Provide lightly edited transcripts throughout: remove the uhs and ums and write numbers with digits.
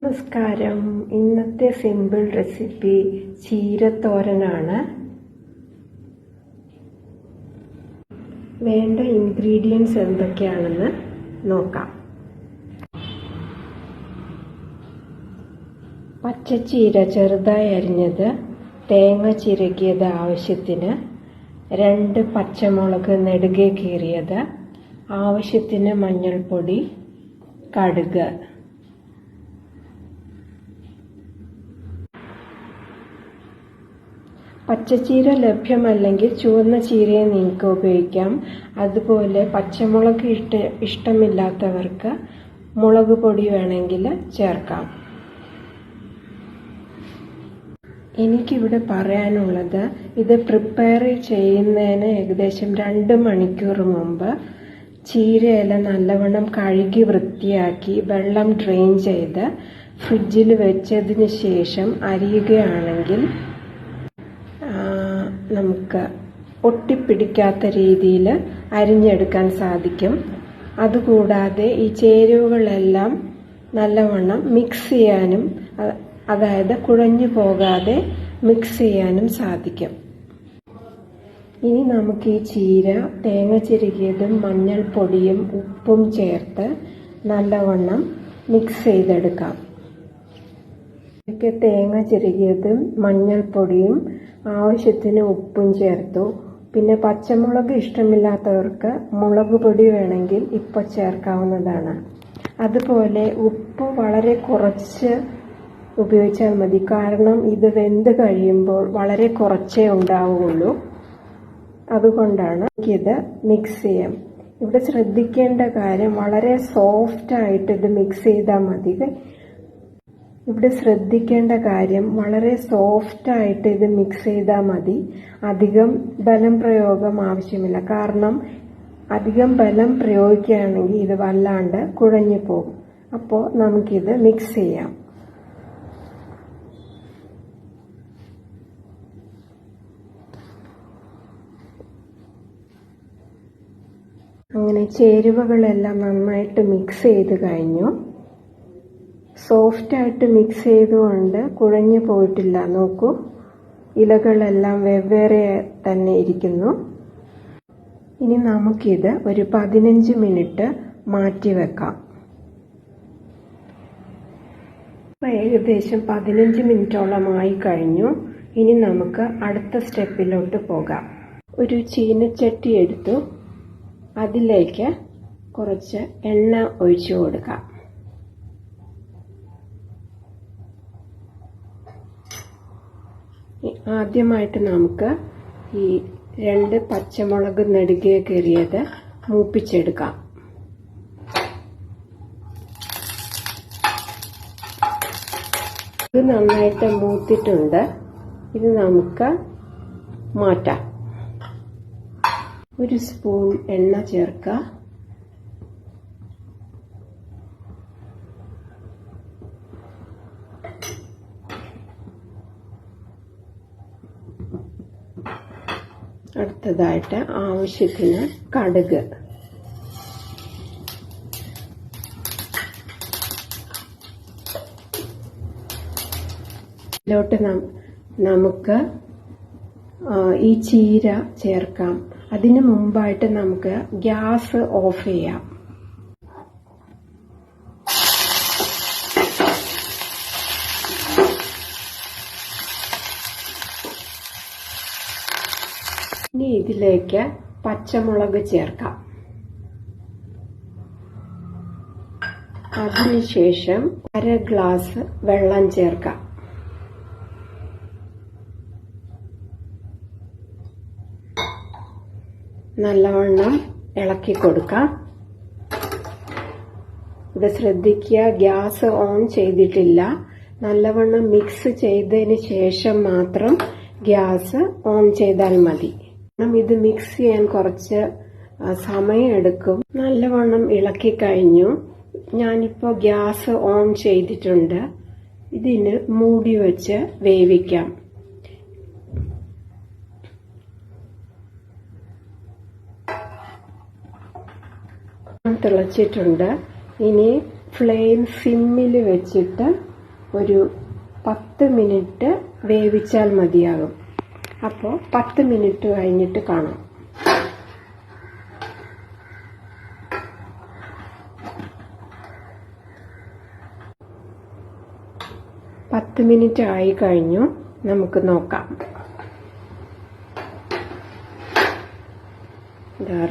നമസ്കാരം. ഇന്നത്തെ simple recipe ചീരത്തോരനാണ്. വേണ്ട ഇൻഗ്രീഡിയൻസ് എന്തൊക്കെയാണെന്ന് നോക്കാം. പച്ചച്ചീര ചെറുതായി അരിഞ്ഞത്, തേങ്ങ ചിരകിയത് ആവശ്യത്തിന്, 2 പച്ചമുളക് നെടുകെ കീറിയത്, ആവശ്യത്തിന് മഞ്ഞൾപ്പൊടി, കടുക്. പച്ചച്ചീര ലഭ്യമല്ലെങ്കിൽ ചുവന്ന ചീരയെ നിങ്ങൾക്ക് ഉപയോഗിക്കാം. അതുപോലെ പച്ചമുളക് ഇഷ്ടമില്ലാത്തവർക്ക് മുളക് പൊടി വേണമെങ്കിൽ ചേർക്കാം. എനിക്കിവിടെ പറയാനുള്ളത്, ഇത് പ്രിപ്പയർ ചെയ്യുന്നതിന് ഏകദേശം 2 മണിക്കൂർ മുമ്പ് ചീരയില നല്ലവണ്ണം കഴുകി വൃത്തിയാക്കി വെള്ളം ഡ്രെയിൻ ചെയ്ത് ഫ്രിഡ്ജിൽ വെച്ചതിന് ശേഷം അരിയുകയാണെങ്കിൽ നമുക്ക് ഒട്ടിപ്പിടിക്കാത്ത രീതിയിൽ അരിഞ്ഞെടുക്കാൻ സാധിക്കും. അതുകൂടാതെ ഈ ചേരുവകളെല്ലാം നല്ലവണ്ണം മിക്സ് ചെയ്യാനും, അതായത് കുഴഞ്ഞു പോകാതെ മിക്സ് ചെയ്യാനും സാധിക്കും. ഇനി നമുക്ക് ഈ ചീര തേങ്ങ ചിരകിയതും മഞ്ഞൾപ്പൊടിയും ഉപ്പും ചേർത്ത് നല്ലവണ്ണം മിക്സ് ചെയ്തെടുക്കാം. തേങ്ങ ചിരകിയതും മഞ്ഞൾപ്പൊടിയും ആവശ്യത്തിന് ഉപ്പും ചേർത്തു. പിന്നെ പച്ചമുളക് ഇഷ്ടമില്ലാത്തവർക്ക് മുളക് പൊടി വേണമെങ്കിൽ ഇപ്പോൾ ചേർക്കാവുന്നതാണ്. അതുപോലെ ഉപ്പ് വളരെ കുറച്ച് ഉപയോഗിച്ചാൽ മതി, കാരണം ഇത് വെന്ത് കഴിയുമ്പോൾ വളരെ കുറച്ചേ ഉണ്ടാവുകയുള്ളൂ. അതുകൊണ്ടാണ് ഇത് മിക്സ് ചെയ്യാം. ഇവിടെ ശ്രദ്ധിക്കേണ്ട കാര്യം, വളരെ സോഫ്റ്റായിട്ട് ഇത് മിക്സ് ചെയ്താൽ മതി. അധികം ബലം പ്രയോഗം ആവശ്യമില്ല, കാരണം അധികം ബലം പ്രയോഗിക്കുകയാണെങ്കിൽ ഇത് വല്ലാണ്ട് കുഴഞ്ഞു പോകും. അപ്പോൾ നമുക്കിത് മിക്സ് ചെയ്യാം. അങ്ങനെ ചേരുവകളെല്ലാം നന്നായിട്ട് മിക്സ് ചെയ്ത് കഴിഞ്ഞു. സോഫ്റ്റായിട്ട് മിക്സ് ചെയ്തുകൊണ്ട് കുഴഞ്ഞു പോയിട്ടില്ല. നോക്കൂ, ഇലകളെല്ലാം വെവ്വേറെ തന്നെ ഇരിക്കുന്നു. ഇനി നമുക്കിത് ഒരു 15 മിനിറ്റ് മാറ്റി വെക്കാം. ഏകദേശം 15 മിനിറ്റോളമായി കഴിഞ്ഞു. ഇനി നമുക്ക് അടുത്ത സ്റ്റെപ്പിലോട്ട് പോകാം. ഒരു ചീനച്ചട്ടി എടുത്തു, അതിലേക്ക് കുറച്ച് എണ്ണ ഒഴിച്ചു കൊടുക്കാം. ആദ്യമായിട്ട് നമുക്ക് ഈ 2 പച്ചമുളക് നെടുകെ കീറിയത് മൂപ്പിച്ചെടുക്കാം. ഇത് നന്നായിട്ട് മൂത്തിട്ടുണ്ട്. ഇത് നമുക്ക് മാറ്റാം. 1 സ്പൂൺ എണ്ണ ചേർക്കാം. അടുത്തതായിട്ട് ആവശ്യത്തിന് കടുക്. ഇതിലോട്ട് നമുക്ക് ഈ ചീര ചേർക്കാം. അതിനു മുമ്പായിട്ട് നമുക്ക് ഗ്യാസ് ഓഫ് ചെയ്യാം. ഇനി ഇതിലേക്ക് പച്ചമുളക് ചേർക്കാം. അതിനുശേഷം 1/2 ഗ്ലാസ് വെള്ളം ചേർക്കാം. നല്ലവണ്ണം ഇളക്കി കൊടുക്കാം. ഇത് ശ്രദ്ധിക്കുക, ഗ്യാസ് ഓൺ ചെയ്തിട്ടില്ല. നല്ലവണ്ണം മിക്സ് ചെയ്തതിന് ശേഷം മാത്രം ഗ്യാസ് ഓൺ ചെയ്താൽ മതി. ഇത് മിക്സ് ചെയ്യാൻ കുറച്ച് സമയം എടുക്കും. നല്ലവണ്ണം ഇളക്കി കഴിഞ്ഞു. ഞാനിപ്പോൾ ഗ്യാസ് ഓൺ ചെയ്തിട്ടുണ്ട്. ഇതിന് മൂടി വെച്ച് വേവിക്കാം. തിളച്ചിട്ടുണ്ട്. ഇനി ഫ്ലെയിം സിമ്മിൽ വെച്ചിട്ട് ഒരു 10 മിനിറ്റ് വേവിച്ചാൽ മതിയാകും. അപ്പോൾ 10 മിനിറ്റ് കഴിഞ്ഞിട്ട് കാണാം. പത്ത് മിനിറ്റ് ആയി കഴിഞ്ഞു. നമുക്ക് നോക്കാം.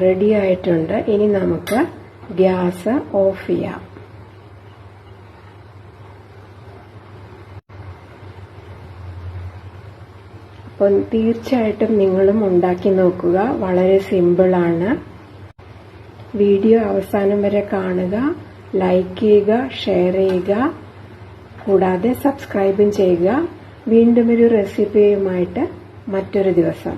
റെഡി ആയിട്ടുണ്ട്. ഇനി നമുക്ക് ഗ്യാസ് ഓഫ് ചെയ്യാം. അപ്പോൾ തീർച്ചയായിട്ടും നിങ്ങളും ഉണ്ടാക്കി നോക്കുക. വളരെ സിമ്പിളാണ്. വീഡിയോ അവസാനം വരെ കാണുക, ലൈക്ക് ചെയ്യുക, ഷെയർ ചെയ്യുക, കൂടാതെ സബ്സ്ക്രൈബും ചെയ്യുക. വീണ്ടും ഒരു റെസിപ്പിയുമായിട്ട് മറ്റൊരു ദിവസം.